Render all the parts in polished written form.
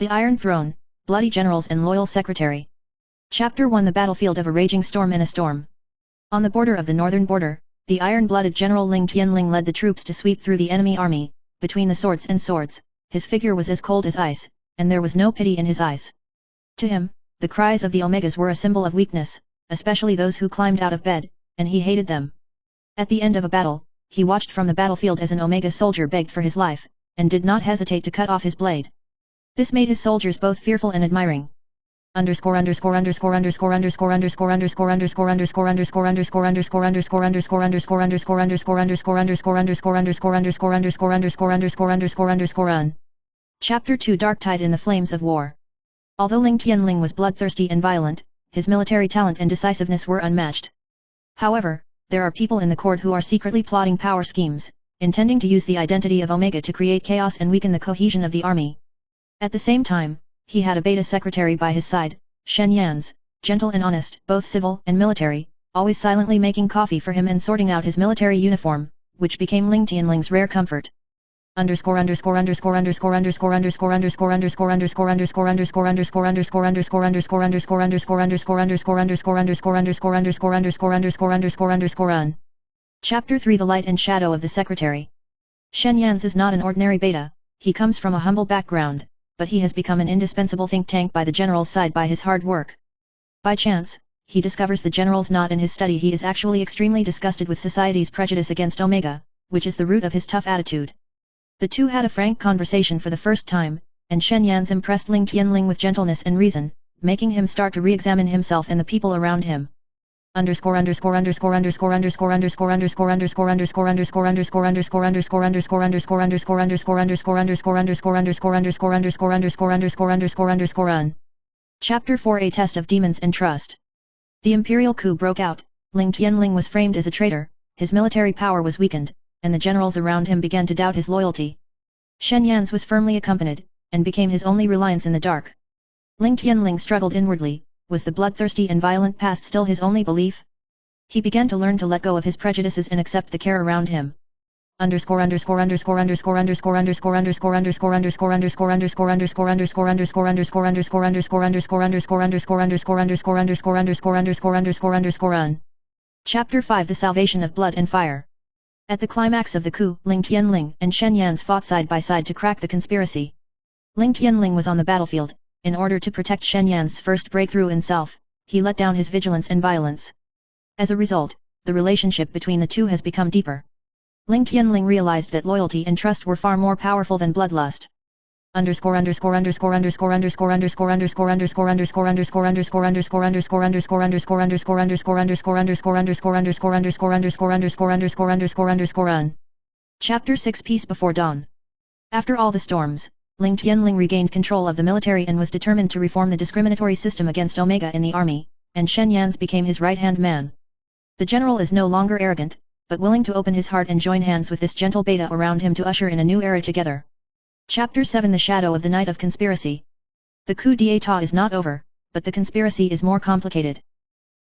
The Iron Throne, Bloody Generals and Loyal Secretary. Chapter 1 The Battlefield of a Raging Storm in a Storm. On the border of the northern border, the iron-blooded General Ling Tianling led the troops to sweep through the enemy army. Between the swords and swords, his figure was as cold as ice, and there was no pity in his eyes. To him, the cries of the Omegas were a symbol of weakness, especially those who climbed out of bed, and he hated them. At the end of a battle, he watched from the battlefield as an Omega soldier begged for his life, and did not hesitate to cut off his blade. This made his soldiers both fearful and admiring. Chapter 2 Dark Tide in the Flames of War. Although Ling Tianling was bloodthirsty and violent, his military talent and decisiveness were unmatched. However, there are people in the court who are secretly plotting power schemes, intending to use the identity of Omega to create chaos and weaken the cohesion of the army. At the same time, he had a beta secretary by his side, Shen Yan's, gentle and honest, both civil and military, always silently making coffee for him and sorting out his military uniform, which became Ling Tianling's rare comfort. Chapter 3 The Light and Shadow of the Secretary. Shen Yan's is not an ordinary beta, he comes from a humble background, but he has become an indispensable think tank by the general's side by his hard work. By chance, he discovers the general's not in his study. He is actually extremely disgusted with society's prejudice against Omega, which is the root of his tough attitude. The two had a frank conversation for the first time, and Shen Yan's impressed Ling Tianling with gentleness and reason, making him start to re-examine himself and the people around him. Chapter 4 A Test of Demons and Trust. The imperial coup broke out. Ling Tianling was framed as a traitor, his military power was weakened, and the generals around him began to doubt his loyalty. Shen Yan's was firmly accompanied, and became his only reliance in the dark. Ling Tianling struggled inwardly. Was the bloodthirsty and violent past still his only belief? He began to learn to let go of his prejudices and accept the care around him. Chapter 5 The Salvation of Blood and Fire. At the climax of the coup, Ling Tianling and Shen Yan's fought side by side to crack the conspiracy. Ling Tianling was on the battlefield. In order to protect Shen Yan's first breakthrough in self, he let down his vigilance and violence. As a result, the relationship between the two has become deeper. Ling Tianling realized that loyalty and trust were far more powerful than bloodlust. Chapter 6 Peace Before Dawn. After all the storms, Ling Tianling regained control of the military and was determined to reform the discriminatory system against Omega in the army, and Shen Yan's became his right-hand man. The general is no longer arrogant, but willing to open his heart and join hands with this gentle beta around him to usher in a new era together. Chapter 7 The Shadow of the Night of Conspiracy. The coup d'état is not over, but the conspiracy is more complicated.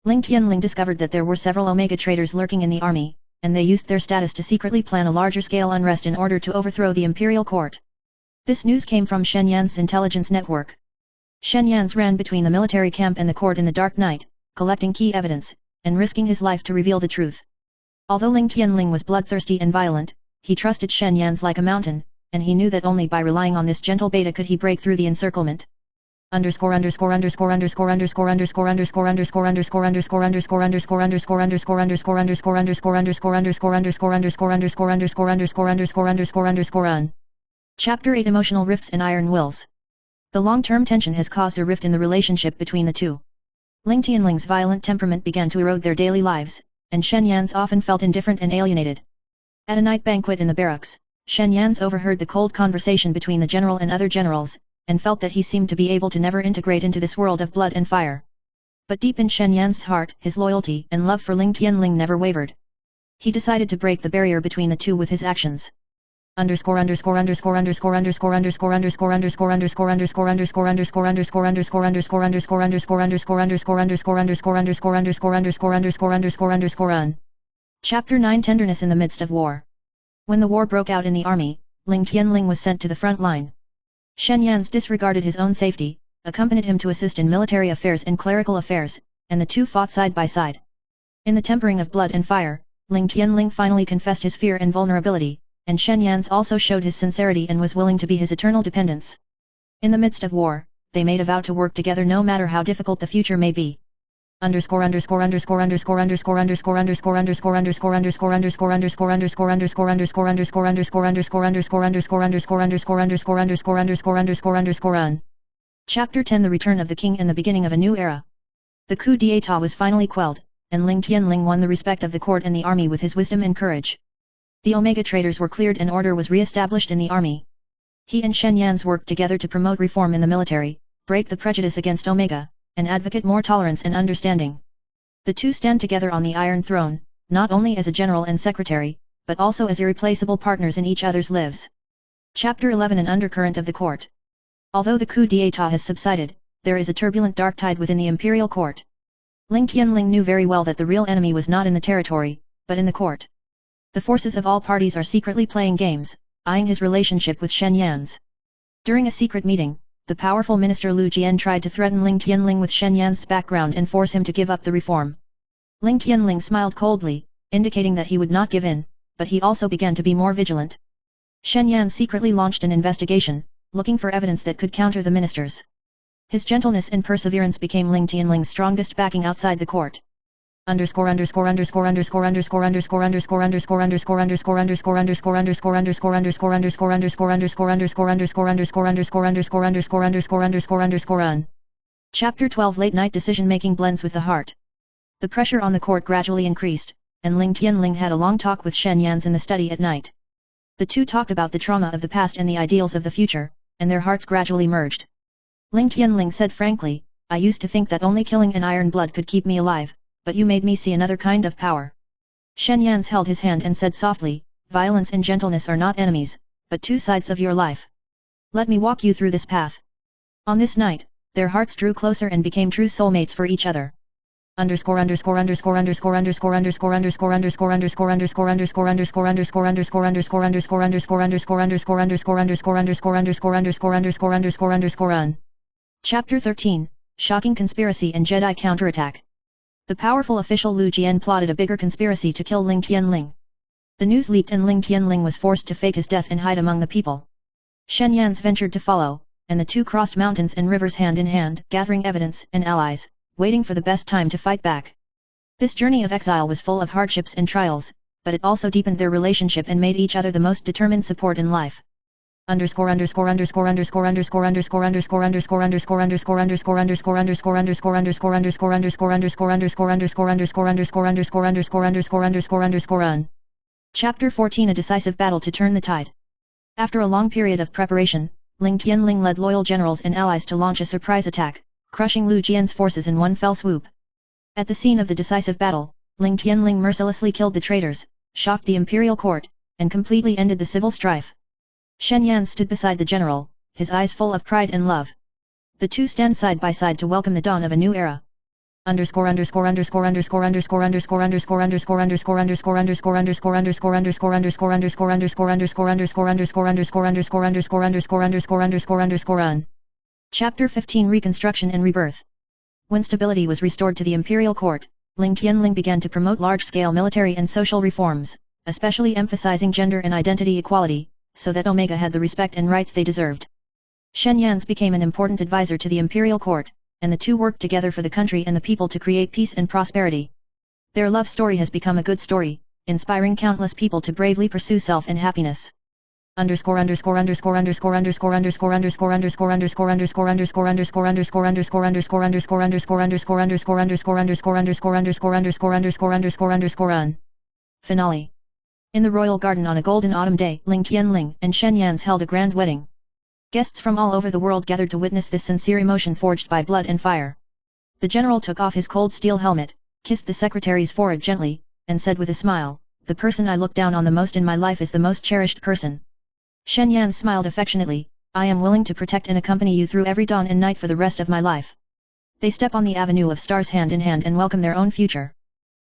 Ling Tianling discovered that there were several Omega traitors lurking in the army, and they used their status to secretly plan a larger-scale unrest in order to overthrow the imperial court. This news came from Shen Yan's intelligence network. Shen Yan's ran between the military camp and the court in the dark night, collecting key evidence, and risking his life to reveal the truth. Although Ling Tianling was bloodthirsty and violent, he trusted Shen Yan's like a mountain, and he knew that only by relying on this gentle beta could he break through the encirclement. Chapter 8 Emotional Rifts and Iron Wills. The long-term tension has caused a rift in the relationship between the two. Ling Tianling's violent temperament began to erode their daily lives, and Shen Yan's often felt indifferent and alienated. At a night banquet in the barracks, Shen Yan's overheard the cold conversation between the general and other generals, and felt that he seemed to be able to never integrate into this world of blood and fire. But deep in Shen Yan's heart, his loyalty and love for Ling Tianling never wavered. He decided to break the barrier between the two with his actions. Chapter 9 Tenderness in the Midst of War. When the war broke out in the army, Ling Tianling was sent to the front line. Shen Yan's disregarded his own safety, accompanied him to assist in military affairs and clerical affairs, and the two fought side by side. In the tempering of blood and fire, Ling Tianling finally confessed his fear and vulnerability, and Shen Yan's also showed his sincerity and was willing to be his eternal dependence. In the midst of war, they made a vow to work together no matter how difficult the future may be. Chapter 10 The Return of the King and the Beginning of a New Era. The coup d'état was finally quelled, and Ling Tianling won the respect of the court and the army with his wisdom and courage. The Omega traitors were cleared and order was re-established in the army. He and Shen Yan's worked together to promote reform in the military, break the prejudice against Omega, and advocate more tolerance and understanding. The two stand together on the Iron Throne, not only as a general and secretary, but also as irreplaceable partners in each other's lives. Chapter 11 An Undercurrent of the Court. Although the coup d'état has subsided, there is a turbulent dark tide within the imperial court. Ling Tianling knew very well that the real enemy was not in the territory, but in the court. The forces of all parties are secretly playing games, eyeing his relationship with Shen Yan's. During a secret meeting, the powerful minister Lu Jian tried to threaten Ling Tianling with Shen Yan's background and force him to give up the reform. Ling Tianling smiled coldly, indicating that he would not give in, but he also began to be more vigilant. Shen Yan secretly launched an investigation, looking for evidence that could counter the ministers. His gentleness and perseverance became Ling Tianling's strongest backing outside the court. Chapter 12 Late Night Decision-Making Blends with the Heart. The pressure on the court gradually increased, and Ling Tianling had a long talk with Shen Yan's in the study at night. The two talked about the trauma of the past and the ideals of the future, and their hearts gradually merged. Ling Tianling said frankly, I used to think that only killing an iron blood could keep me alive, but you made me see another kind of power. Shen Yan's held his hand and said softly, violence and gentleness are not enemies, but two sides of your life. Let me walk you through this path. On this night, their hearts drew closer and became true soulmates for each other. Chapter 13 Shocking Conspiracy and Jedi Counterattack. The powerful official Lu Jian plotted a bigger conspiracy to kill Ling Tianling. The news leaked and Ling Tianling was forced to fake his death and hide among the people. Shen Yan's ventured to follow, and the two crossed mountains and rivers hand in hand, gathering evidence and allies, waiting for the best time to fight back. This journey of exile was full of hardships and trials, but it also deepened their relationship and made each other the most determined support in life. Chapter 14 A Decisive Battle to Turn the Tide. After a long period of preparation, Ling Tianling led loyal generals and allies to launch a surprise attack, crushing Lu Jian's forces in one fell swoop. At the scene of the decisive battle, Ling Tianling mercilessly killed the traitors, shocked the imperial court, and completely ended the civil strife. Shen Yan stood beside the general, his eyes full of pride and love. The two stand side by side to welcome the dawn of a new era. Chapter 15 Reconstruction and Rebirth. When stability was restored to the imperial court, Ling Tianling began to promote large-scale military and social reforms, especially emphasizing gender and identity equality, so that Omega had the respect and rights they deserved. Shen Yan's became an important advisor to the imperial court, and the two worked together for the country and the people to create peace and prosperity. Their love story has become a good story, inspiring countless people to bravely pursue self and happiness. Finale. In the royal garden on a golden autumn day, Ling Tianling and Shen Yan's held a grand wedding. Guests from all over the world gathered to witness this sincere emotion forged by blood and fire. The general took off his cold steel helmet, kissed the secretary's forehead gently, and said with a smile, "The person I look down on the most in my life is the most cherished person." Shen Yan smiled affectionately, "I am willing to protect and accompany you through every dawn and night for the rest of my life." They step on the avenue of stars hand in hand and welcome their own future.